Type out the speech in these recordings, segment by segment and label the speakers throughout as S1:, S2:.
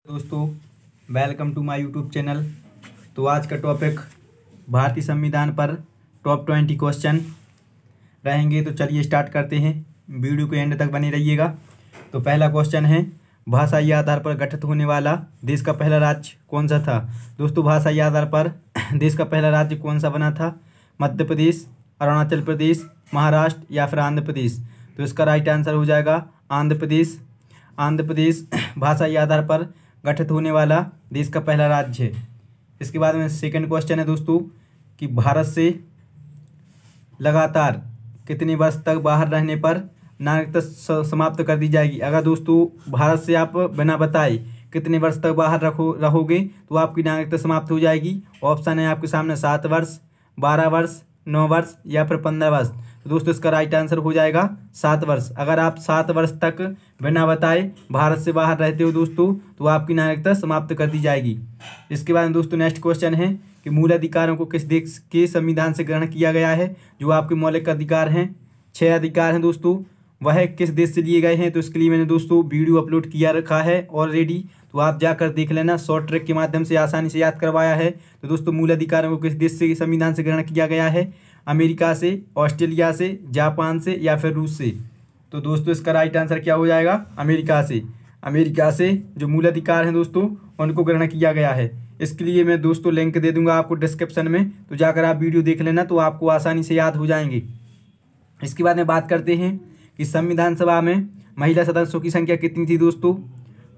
S1: दोस्तों, welcome to my YouTube channel. तो आज का टॉपिक भारतीय संविधान पर टॉप 20 क्वेश्चन रहेंगे। तो चलिए स्टार्ट करते हैं, वीडियो के एंड तक बने रहिएगा। तो पहला क्वेश्चन है, भाषाई आधार पर गठित होने वाला देश का पहला राज्य कौन सा था। दोस्तों, भाषाई आधार पर देश का पहला राज्य कौन सा बना था? मध्य प्रदेश, अरुणाचल प्रदेश, महाराष्ट्र या फिर आंध्र प्रदेश। तो इसका राइट आंसर हो जाएगा आंध्र प्रदेश। आंध्र प्रदेश भाषाई आधार पर गठित होने वाला देश का पहला राज्य है। इसके बाद में सेकंड क्वेश्चन है दोस्तों कि भारत से लगातार कितने वर्ष तक बाहर रहने पर नागरिकता समाप्त कर दी जाएगी। अगर दोस्तों भारत से आप बिना बताए कितने वर्ष तक बाहर रहोगे तो आपकी नागरिकता समाप्त हो जाएगी। ऑप्शन है आपके सामने 7 वर्ष, 12 वर्ष, 9 वर्ष या फिर 15 वर्ष। तो दोस्तों इसका राइट आंसर हो जाएगा 7 वर्ष। अगर आप 7 वर्ष तक बिना बताए भारत से बाहर रहते हो दोस्तों तो आपकी नागरिकता समाप्त कर दी जाएगी। इसके बाद दोस्तों नेक्स्ट क्वेश्चन है कि मूल अधिकारों को किस देश के संविधान से ग्रहण किया गया है। जो आपके मौलिक अधिकार हैं, 6 अधिकार हैं दोस्तों, वह किस देश से लिए गए हैं। तो इसके लिए मैंने दोस्तों वीडियो अपलोड किया रखा है ऑलरेडी, तो आप जाकर देख लेना। शॉर्ट ट्रिक के माध्यम से आसानी से याद करवाया है। तो दोस्तों मूल अधिकारों को किस देश से संविधान से ग्रहण किया गया है? अमेरिका से, ऑस्ट्रेलिया से, जापान से या फिर रूस से। तो दोस्तों इसका राइट आंसर क्या हो जाएगा? अमेरिका से। अमेरिका से जो मूल अधिकार हैं दोस्तों उनको ग्रहण किया गया है। इसके लिए मैं दोस्तों लिंक दे दूंगा आपको डिस्क्रिप्शन में, तो जाकर आप वीडियो देख लेना, तो आपको आसानी से याद हो जाएंगे। इसके बाद में बात करते हैं कि संविधान सभा में महिला सदस्यों की संख्या कितनी थी दोस्तों।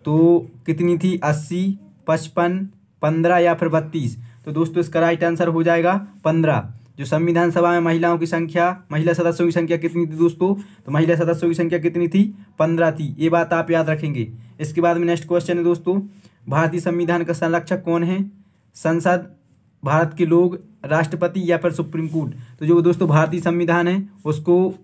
S1: तो कितनी थी? 80, 55, 15 या फिर 32। तो दोस्तों इसका राइट आंसर हो जाएगा 15। जो संविधान सभा में महिला सदस्यों की संख्या कितनी थी दोस्तों? तो महिला सदस्यों की संख्या कितनी थी? 15 थी। ये बात आप याद रखेंगे। इसके बाद में नेक्स्ट क्वेश्चन है दोस्तों, भारतीय संविधान का संरक्षक कौन है? संसद, भारत के लोग, राष्ट्रपति या फिर सुप्रीम कोर्ट। तो जो दोस्तों भारतीय संविधान है उसको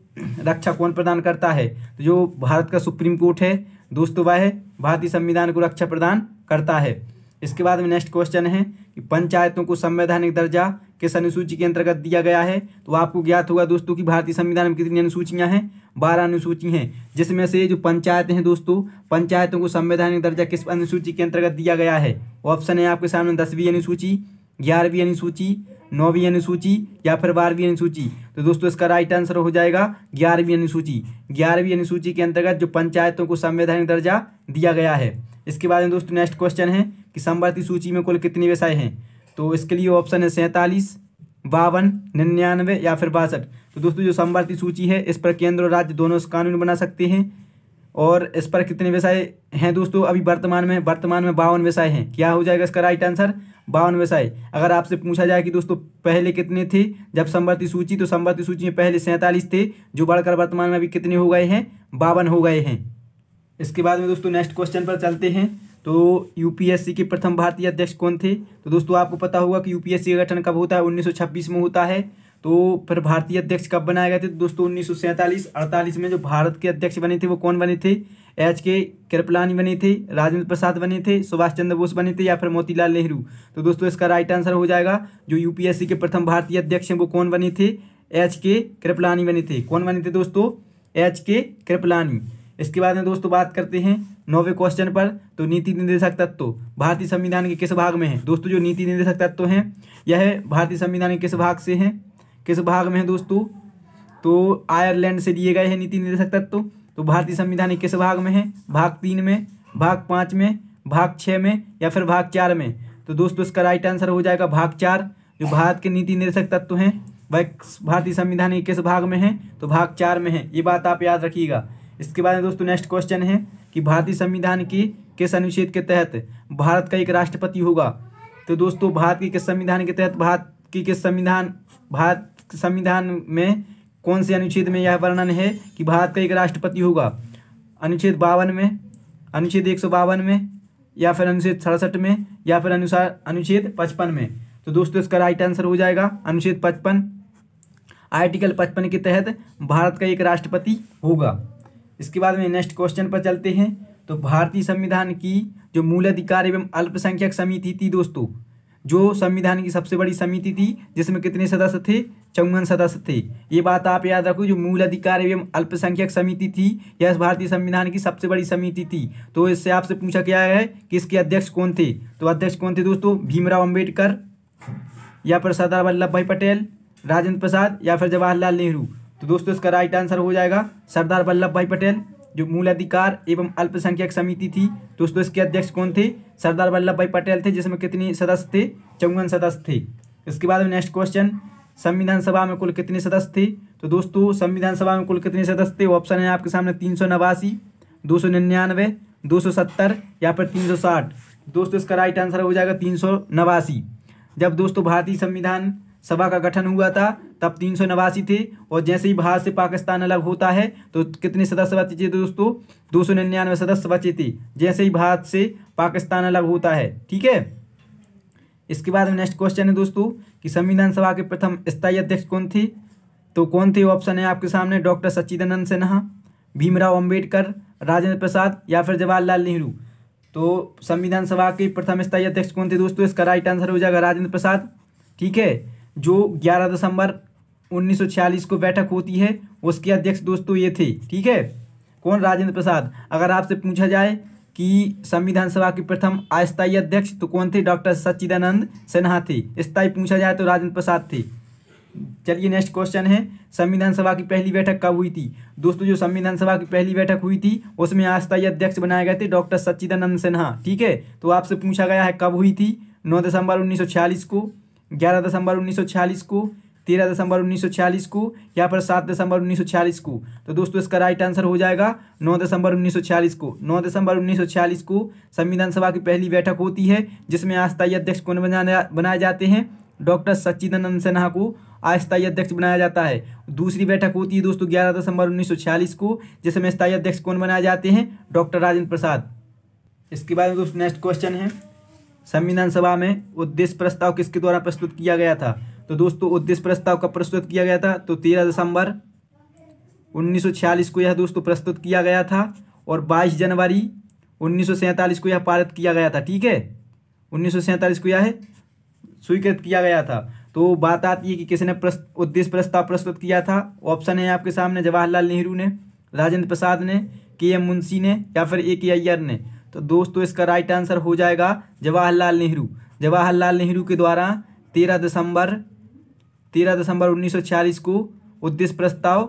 S1: रक्षा कौन प्रदान करता है? तो जो भारत का सुप्रीम कोर्ट है दोस्तों वह भारतीय संविधान को रक्षा प्रदान करता है। इसके बाद में नेक्स्ट क्वेश्चन है कि पंचायतों को संवैधानिक दर्जा किस अनुसूची के अंतर्गत दिया गया है। तो आपको ज्ञात होगा दोस्तों कि भारतीय संविधान में कितनी अनुसूचियां हैं? 12 अनुसूची हैं, जिसमें से जो पंचायतें हैं दोस्तों, पंचायतों को संवैधानिक दर्जा किस अनुसूची के अंतर्गत दिया गया है? ऑप्शन है आपके सामने 10वीं अनुसूची, 11वीं अनुसूची, 9वीं अनुसूची या फिर 12वीं अनुसूची। तो दोस्तों इसका राइट आंसर हो जाएगा 11वीं अनुसूची। 11वीं अनुसूची के अंतर्गत जो पंचायतों को संवैधानिक दर्जा दिया गया है। इसके बाद में दोस्तों नेक्स्ट क्वेश्चन है कि समवर्ती सूची में कुल कितने विषय हैं। तो इसके लिए ऑप्शन है 47, 52, 99 या फिर 62। तो दोस्तों जो समवर्ती सूची है इस पर केंद्र और राज्य दोनों कानून बना सकते हैं। और इस पर कितने विषय हैं दोस्तों? अभी वर्तमान में 52 विषय हैं। क्या हो जाएगा इसका राइट आंसर? 52 विषय। अगर आपसे पूछा जाए कि दोस्तों पहले कितने थे जब समवर्ती सूची, तो समवर्ती सूची में पहले 47 थे, जो बढ़कर वर्तमान में अभी कितने हो गए हैं? 52 हो गए हैं। इसके बाद में दोस्तों नेक्स्ट क्वेश्चन पर चलते हैं। तो यूपीएससी के प्रथम भारतीय अध्यक्ष कौन थे? तो दोस्तों आपको पता होगा कि यूपीएससी का गठन कब होता है? 1926 में होता है। तो फिर भारतीय अध्यक्ष कब बनाए गए थे? तो दोस्तों 1947-48 में जो भारत के अध्यक्ष बने थे वो कौन बने थे? एच.के. कृपलानी बने थे, राजेंद्र प्रसाद बने थे, सुभाष चंद्र बोस बने थे या फिर मोतीलाल नेहरू। तो दोस्तों इसका राइट आंसर हो जाएगा जो यूपीएससी के प्रथम भारतीय अध्यक्ष हैं वो कौन बने थे? एच.के. कृपलानी बने थे। कौन बने थे दोस्तों? एच.के. कृपलानी। इसके बाद में दोस्तों बात करते हैं 9वें क्वेश्चन पर। तो नीति निर्देशक तत्व भारतीय संविधान के किस भाग में है? दोस्तों जो नीति निर्देशक तत्व हैं यह भारतीय संविधान के किस भाग से हैं? किस भाग में है दोस्तों? तो आयरलैंड से लिए गए हैं नीति निर्देशक तत्व। तो भारतीय संविधान के किस भाग में है? भाग 3 में, भाग 5 में, भाग 6 में या फिर भाग 4 में। तो दोस्तों इसका राइट आंसर हो जाएगा भाग 4। जो भारत के नीति निर्देशक तत्व हैं वह भारतीय संविधान के किस भाग में है? तो भाग 4 में है। ये बात आप याद रखिएगा। इसके बाद में दोस्तों नेक्स्ट क्वेश्चन है कि भारतीय संविधान के किस अनुच्छेद के तहत भारत का एक राष्ट्रपति होगा। तो दोस्तों भारत के किस संविधान के तहत भारत संविधान में कौन से अनुच्छेद में यह वर्णन है कि भारत का एक राष्ट्रपति होगा? अनुच्छेद 52 में, अनुच्छेद 152 में या फिर अनुच्छेद 67 में या फिर अनुच्छेद 55 में। तो दोस्तों इसका राइट आंसर हो जाएगा अनुच्छेद 55। आर्टिकल 55 के तहत भारत का एक राष्ट्रपति होगा। इसके बाद में नेक्स्ट क्वेश्चन पर चलते हैं। तो भारतीय संविधान की जो मूल अधिकार एवं अल्पसंख्यक समिति थी दोस्तों, जो संविधान की सबसे बड़ी समिति थी जिसमें कितने सदस्य थे? 54 सदस्य थे। ये बात आप याद रखो। जो मूल अधिकार एवं अल्पसंख्यक समिति थी यह भारतीय संविधान की सबसे बड़ी समिति थी। तो इससे आपसे पूछा गया है कि इसके अध्यक्ष कौन थे। तो अध्यक्ष कौन थे दोस्तों? भीमराव अंबेडकर या फिर सरदार वल्लभ भाई पटेल, राजेंद्र प्रसाद या फिर जवाहरलाल नेहरू। तो दोस्तों इसका राइट आंसर हो जाएगा सरदार वल्लभ भाई पटेल। जो मूल अधिकार एवं अल्पसंख्यक समिति थी दोस्तों इसके अध्यक्ष कौन थे? सरदार वल्लभ भाई पटेल थे, जिसमें कितने सदस्य थे? 54 सदस्य थे। इसके बाद में नेक्स्ट क्वेश्चन, संविधान सभा में कुल कितने सदस्य थे? तो दोस्तों संविधान सभा में कुल कितने सदस्य थे? ऑप्शन है आपके सामने 389, 299, 270 या फिर 360। दोस्तों इसका राइट आंसर हो जाएगा 389। जब दोस्तों भारतीय संविधान सभा का गठन हुआ था तब 389 थे, और जैसे ही भारत से पाकिस्तान अलग होता है तो कितने सदस्य बचे थे दोस्तों? 299 सदस्य बचे थे, जैसे ही भारत से पाकिस्तान अलग होता है। ठीक है। इसके बाद में नेक्स्ट क्वेश्चन है दोस्तों कि संविधान सभा के प्रथम स्थायी अध्यक्ष कौन थे? तो कौन थे? ऑप्शन है आपके सामने डॉक्टर सच्चिदानंद सिन्हा, भीमराव अंबेडकर, राजेंद्र प्रसाद या फिर जवाहरलाल नेहरू। तो संविधान सभा के प्रथम स्थायी अध्यक्ष कौन थे दोस्तों? इसका राइट आंसर हो जाएगा राजेंद्र प्रसाद। ठीक है। जो 11 दिसंबर 1946 को बैठक होती है उसके अध्यक्ष दोस्तों ये थे। ठीक है। कौन? राजेंद्र प्रसाद। अगर आपसे पूछा जाए कि संविधान सभा के प्रथम अस्थायी अध्यक्ष तो कौन थे? डॉक्टर सच्चिदानंद सिन्हा थे। स्थायी पूछा जाए तो राजेंद्र प्रसाद थे। चलिए नेक्स्ट क्वेश्चन है, संविधान सभा की पहली बैठक कब हुई थी? दोस्तों जो संविधान सभा की पहली बैठक हुई थी उसमें अस्थायी अध्यक्ष बनाए गए थे डॉक्टर सच्चिदानंद सिन्हा। ठीक है। तो आपसे पूछा गया है कब हुई थी? 9 दिसंबर 1946 को, 11 दिसंबर 1946 को, 13 दिसंबर 1946 को या फिर 7 दिसंबर 1946 को। तो दोस्तों इसका राइट आंसर हो जाएगा 9 दिसंबर 1946 को। 9 दिसंबर 1946 को संविधान सभा की पहली बैठक होती है, जिसमें अस्थायी अध्यक्ष कौन बनाए जाते हैं? डॉक्टर सच्चिदानंद सिन्हा को अस्थायी अध्यक्ष बनाया जाता है। दूसरी बैठक होती है दोस्तों 11 दिसंबर 1946 को, जिसमें स्थायी अध्यक्ष कौन बनाए जाते हैं? डॉक्टर राजेंद्र प्रसाद। इसके बाद में दोस्तों नेक्स्ट क्वेश्चन है, संविधान सभा में उद्देश्य प्रस्ताव किसके द्वारा प्रस्तुत किया गया था? तो दोस्तों उद्देश्य प्रस्ताव कब प्रस्तुत किया गया था? तो 13 दिसंबर 1946 को यह दोस्तों प्रस्तुत किया गया था, और 22 जनवरी 1947 को यह पारित किया गया था। ठीक है। 1947 को यह स्वीकृत किया गया था। तो बात आती है कि किसने उद्देश्य प्रस्ताव प्रस्तुत किया था? ऑप्शन है आपके सामने जवाहरलाल नेहरू ने, राजेंद्र प्रसाद ने, के.एम. मुंशी ने या फिर ए.के. अय्यर ने। तो दोस्तों इसका राइट आंसर हो जाएगा जवाहरलाल नेहरू। जवाहरलाल नेहरू के द्वारा 13 दिसंबर 1946 को उद्देश्य प्रस्ताव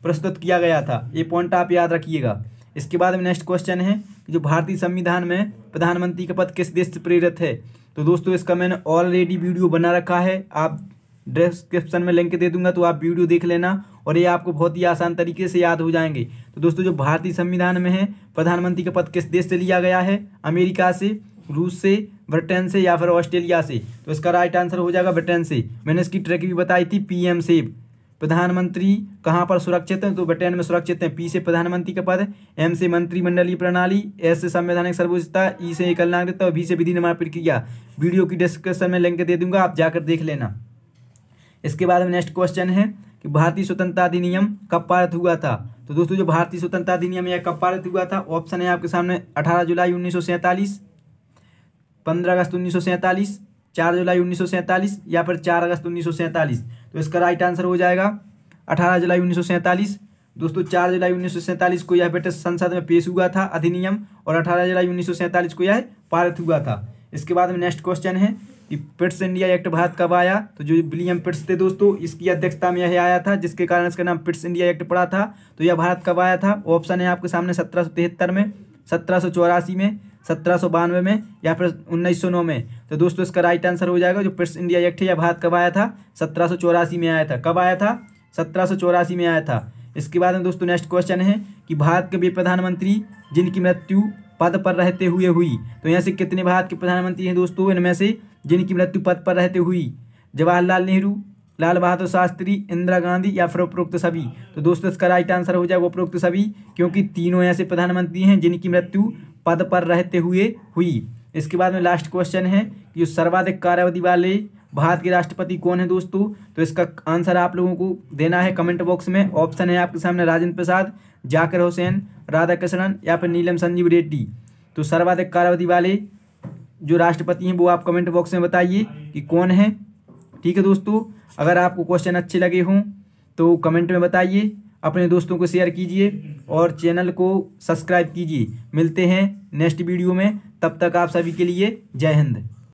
S1: प्रस्तुत किया गया था। ये पॉइंट आप याद रखिएगा। इसके बाद में नेक्स्ट क्वेश्चन है कि जो भारतीय संविधान में प्रधानमंत्री का पद किस देश से प्रेरित है? तो दोस्तों इसका मैंने ऑलरेडी वीडियो बना रखा है, आप डिस्क्रिप्शन में लिंक दे दूंगा, तो आप वीडियो देख लेना और ये आपको बहुत ही आसान तरीके से याद हो जाएंगे। तो दोस्तों जो भारतीय संविधान में है प्रधानमंत्री का पद किस देश से लिया गया है? अमेरिका से, रूस से, ब्रिटेन से या फिर ऑस्ट्रेलिया से। तो इसका राइट आंसर हो जाएगा ब्रिटेन से। मैंने इसकी ट्रिक भी बताई थी, पीएम से प्रधानमंत्री कहाँ पर सुरक्षित है? तो ब्रिटेन में सुरक्षित है। पी से प्रधानमंत्री का पद, एम से मंत्रिमंडलीय प्रणाली, एस से संवैधानिक सर्वोच्चता, ई से एकल नागरिकता और वी से विधि निर्माण प्रक्रिया। वीडियो की डिस्क्रिप्शन में लिंक दे दूंगा, आप जाकर देख लेना। इसके बाद में नेक्स्ट क्वेश्चन है कि भारतीय स्वतंत्रता अधिनियम कब पारित हुआ था? तो दोस्तों जो भारतीय स्वतंत्रता अधिनियम यह कब पारित हुआ था? ऑप्शन है आपके सामने 18 जुलाई 1947, 15 अगस्त 1947, 4 जुलाई 1947 या फिर 4 अगस्त 1947। तो इसका राइट आंसर हो जाएगा 18 जुलाई 1947। दोस्तों 4 जुलाई 1947 को यह ब्रिटिश संसद में पेश हुआ था अधिनियम, और 18 जुलाई 1947 को यह पारित हुआ था। इसके बाद में नेक्स्ट क्वेश्चन है कि पिट्स इंडिया एक्ट भारत कब आया? तो जो विलियम पिट्स थे दोस्तों, इसकी अध्यक्षता में यह आया था, जिसके कारण इसका नाम पिट्स इंडिया एक्ट पड़ा था। तो यह भारत कब आया था? ऑप्शन है आपके सामने 1773 में, 1784 में, 1792 में या फिर 1909 में। तो दोस्तों इसका राइट आंसर हो जाएगा जो पिट्स इंडिया एक्ट है यह भारत कब आया था? 1784 में आया था। कब आया था? 1784 में आया था। इसके बाद में दोस्तों नेक्स्ट क्वेश्चन है कि भारत के वे प्रधानमंत्री जिनकी मृत्यु पद पर रहते हुए हुई। तो यहाँ से कितने भारत के प्रधानमंत्री हैं दोस्तों? इनमें से जिनकी मृत्यु पद पर रहते हुई, जवाहरलाल नेहरू, लाल बहादुर शास्त्री, इंदिरा गांधी या फिर उपरोक्त सभी। तो दोस्तों इसका राइट आंसर हो जाएगा उपरोक्त सभी, क्योंकि तीनों ऐसे प्रधानमंत्री हैं जिनकी मृत्यु पद पर रहते हुए हुई। इसके बाद में लास्ट क्वेश्चन है कि जो सर्वाधिक कार्यावधि वाले भारत के राष्ट्रपति कौन है दोस्तों? तो इसका आंसर आप लोगों को देना है कमेंट बॉक्स में। ऑप्शन है आपके सामने राजेंद्र प्रसाद, जाकिर हुसैन, राधाकृष्णन या फिर नीलम संजीव रेड्डी। तो सर्वाधिक कार्यावधि वाले जो राष्ट्रपति हैं वो आप कमेंट बॉक्स में बताइए कि कौन है। ठीक है दोस्तों, अगर आपको क्वेश्चन अच्छे लगे हों तो कमेंट में बताइए, अपने दोस्तों को शेयर कीजिए और चैनल को सब्सक्राइब कीजिए। मिलते हैं नेक्स्ट वीडियो में, तब तक आप सभी के लिए जय हिंद।